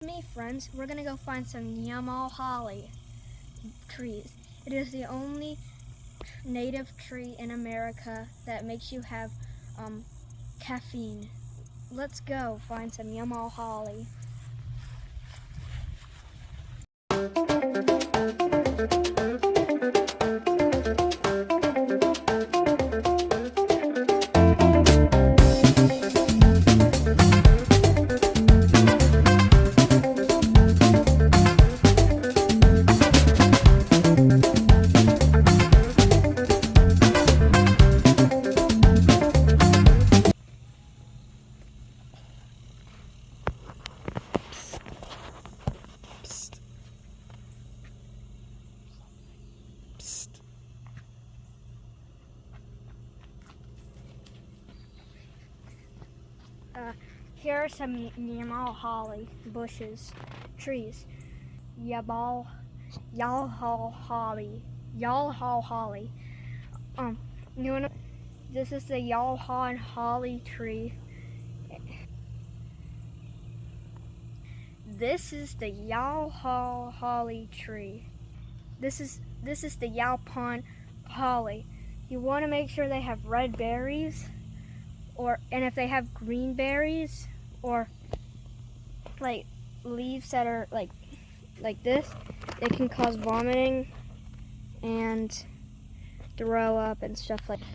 Me friends, we're gonna go find some Yaupon holly trees. It is the only native tree in America that makes you have caffeine. Let's go find some Yaupon holly. Here are some Yaupon holly bushes, trees. Yaupon holly. Yaupon holly. This is the Yaupon holly tree. This is the Yaupon holly tree. This is the Yaupon holly. You want to make sure they have red berries, and if they have green berries or like leaves that are like this, it can cause vomiting and throw up and stuff like that.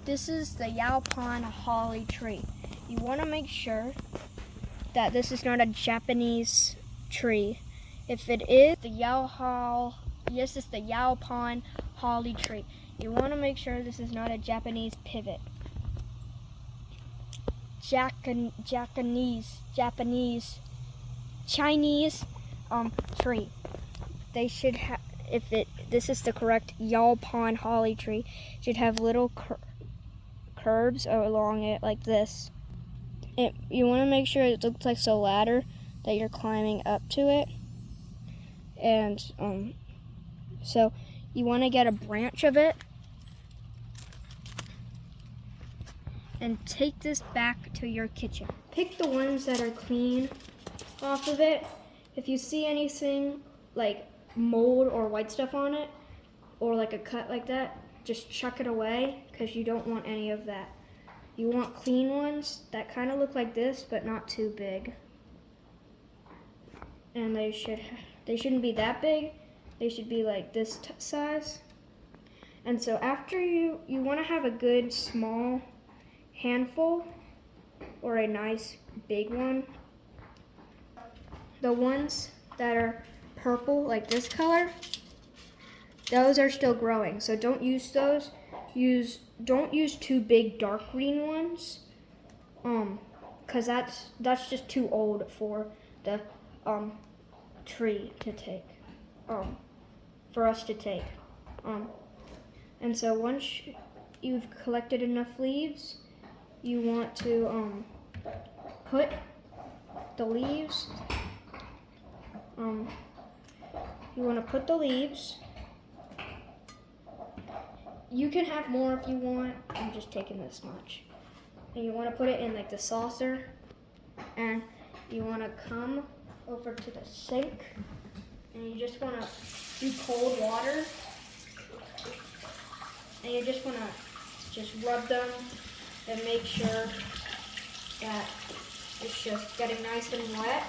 This is the Yaupon holly tree. You want to make sure that this is not a Japanese tree. If it is, this is the Yaupon holly tree. You want to make sure this is not a Japanese pivot. Chinese tree. They should have, this is the correct Yaupon holly tree, should have little curbs along it like this. You want to make sure it looks like a ladder that you're climbing up to it. And so you want to get a branch of it and take this back to your kitchen. Pick the ones that are clean off of it. If you see anything like mold or white stuff on it, or like a cut like that, just chuck it away because you don't want any of that. You want clean ones that kind of look like this, but not too big. And they shouldn't be that big. They should be like this size. And so after you want to have a good small handful or a nice big one. The ones that are purple, like this color, those are still growing. So don't use those. Don't use too big dark green ones, cause that's just too old for the tree to take, for us to take. And so once you've collected enough leaves, you want to put the leaves. You want to put the leaves. You can have more if you want. I'm just taking this much. And you want to put it in like the saucer. And you want to come over to the sink. And you just want to do cold water. And you just want to rub them and make sure that it's just getting nice and wet.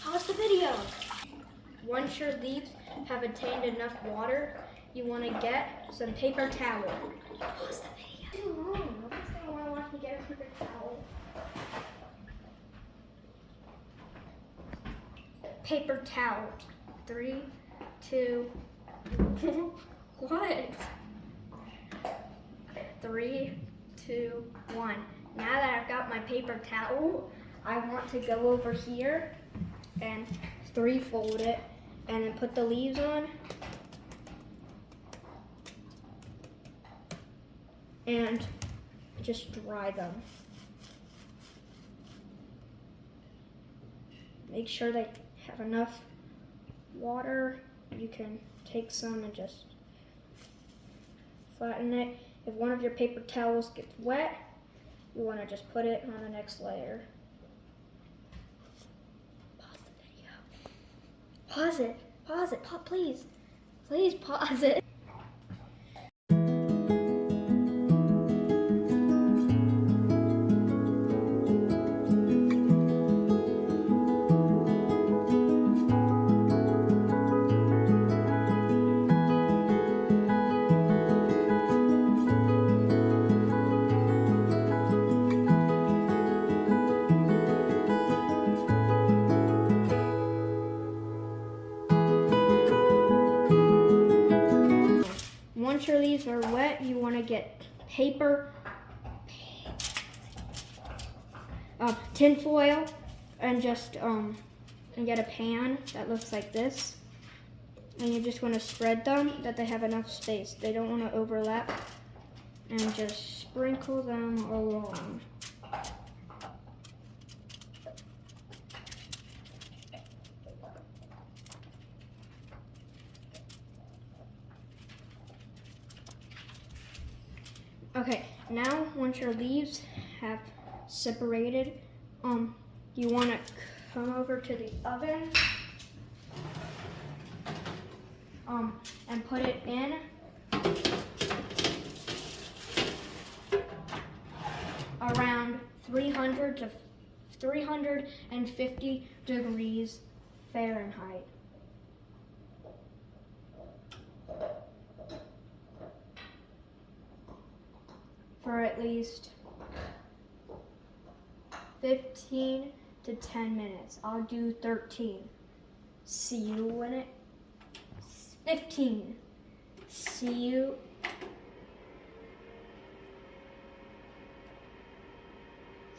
Pause the video. Once your leaves have attained enough water, you want to get some paper towel. Pause the video. Too long. Nobody's going to want to watch me get a paper towel. Paper towel. 3, 2, what? 3, 2, 1. Now that I've got my paper towel, I want to go over here and 3-fold it and then put the leaves on and just dry them. Make sure they have enough water. You can take some and just flatten it. if one of your paper towels gets wet, you want to just put it on the next layer. Pause the video. Pause it. Pause it. Please. Please pause it. Once your leaves are wet, you want to get paper, tin foil, and just and get a pan that looks like this. And you just want to spread them that they have enough space. They don't want to overlap. And just sprinkle them along. Okay, now once your leaves have separated, you want to come over to the oven and put it in around 300 to 350 degrees Fahrenheit. For at least 15 to 10 minutes. I'll do 13. See you when it's 15. See you.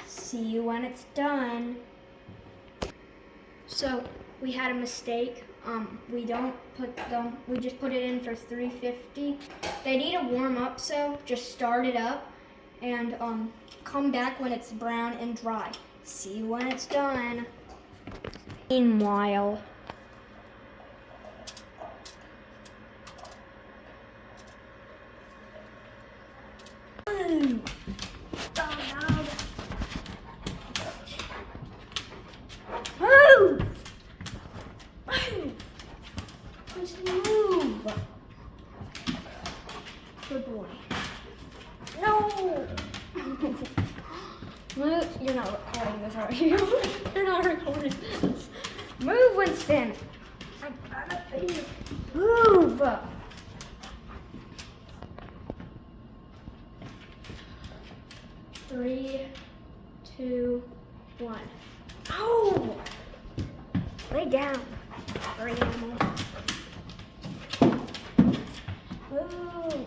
See you when it's done. So we had a mistake. We don't put them, we just put it in for 350. They need to warm up, so just start it up and come back when it's brown and dry. See you when it's done. Meanwhile, move. Just move. Good boy. No. Move. You're not recording this, are you? You're not recording this. Move, Winston. I got a video. Move. 3, 2, 1. Ow! Lay down. Hurry, animal. Move.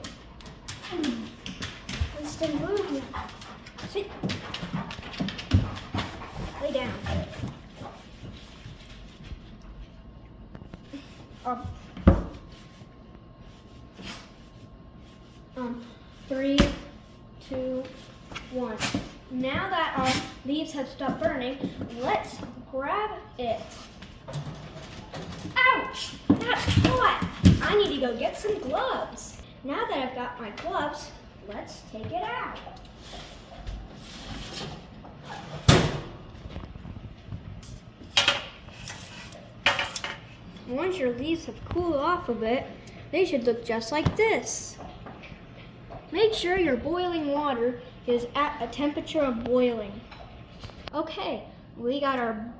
Winston, move. Sit. Lay down. Up. 3, 2, 1. Now that our leaves have stopped burning, let's grab it. Ouch! That's hot! I need to go get some gloves. Now that I've got my gloves, let's take it out. Once your leaves have cooled off a bit, they should look just like this. Make sure your boiling water is at a temperature of boiling. Okay, we got our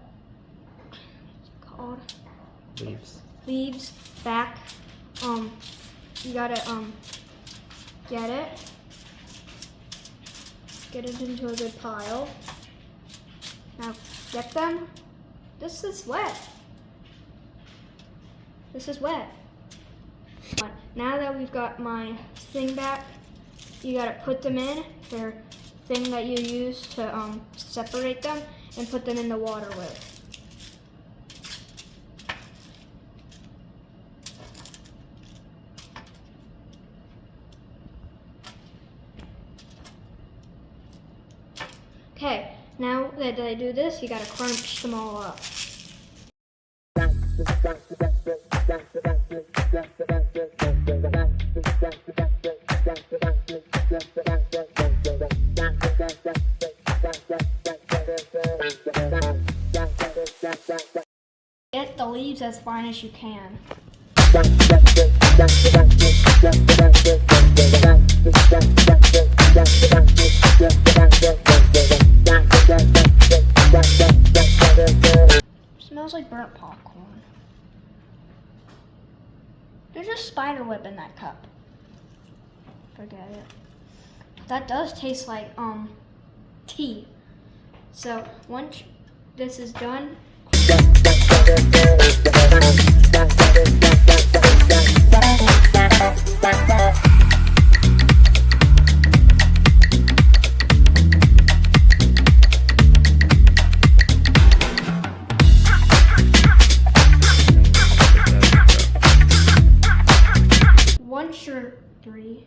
leaves back. You gotta get it into a good pile. Now get them. This is wet. This is wet. Now that we've got my thing back, you gotta put them in their thing that you use to separate them and put them in the water with. Okay, now that I do this, you gotta crunch them all up. Get the leaves as fine as you can. Smells like burnt popcorn. There's a spider web in that cup. Forget it. That does taste like tea. So once this is done, once your 3,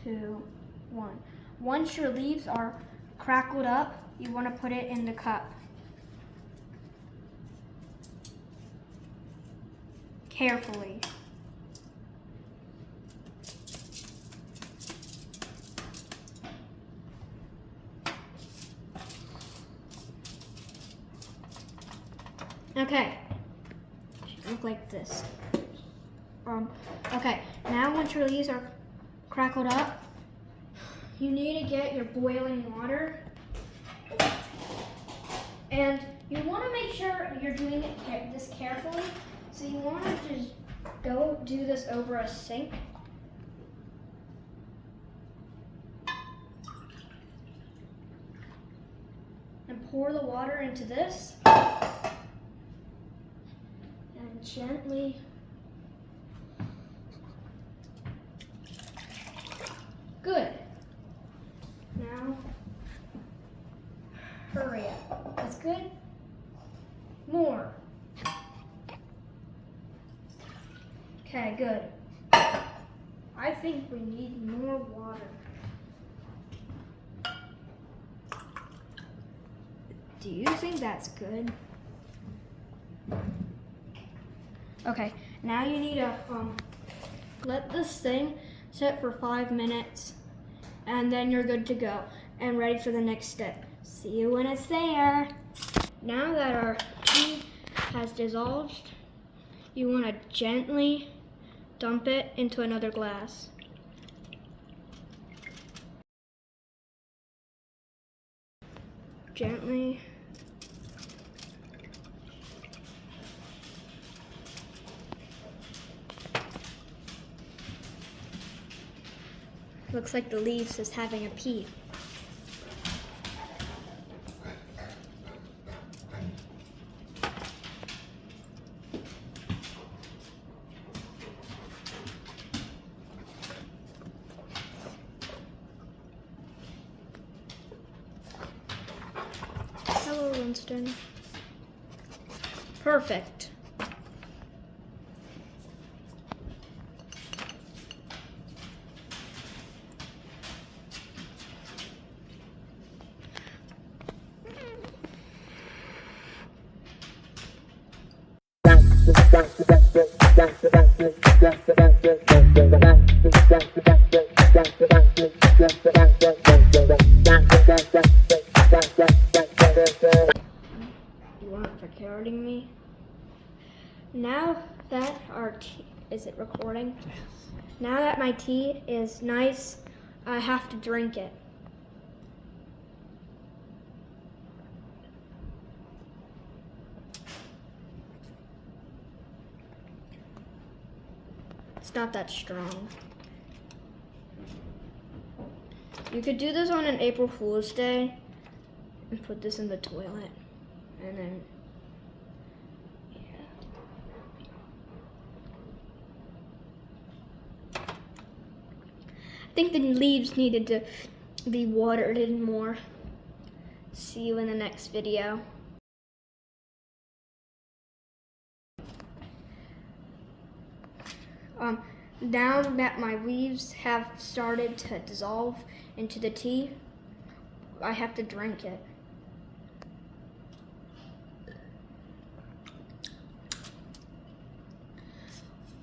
2, 1. Once your leaves are crackled up, you want to put it in the cup. Carefully. Okay. Should look like this. Okay. Now once your leaves are crackled up, you need to get your boiling water, and you want to make sure you're doing this carefully. So you want to just go do this over a sink. And pour the water into this. And gently good. Now hurry up. That's good. More. Okay, good. I think we need more water. Do you think that's good? Okay, now you need to let this thing sit for 5 minutes, and then you're good to go and ready for the next step. See you when it's there. Now that our tea has dissolved, you want to gently dump it into another glass. Gently. Looks like the leaves is having a pee. Hello, Winston. Perfect. You weren't for carroting me. Now that our tea, is it recording? Now that my tea is nice, I have to drink it. It's not that strong. You could do this on an April Fool's Day and put this in the toilet, and then I think the leaves needed to be watered in more. See you in the next video. Now that my leaves have started to dissolve into the tea, I have to drink it.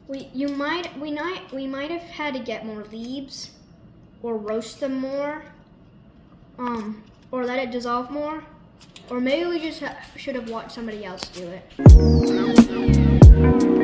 We might have had to get more leaves or roast them more, or let it dissolve more, or maybe we just should have watched somebody else do it.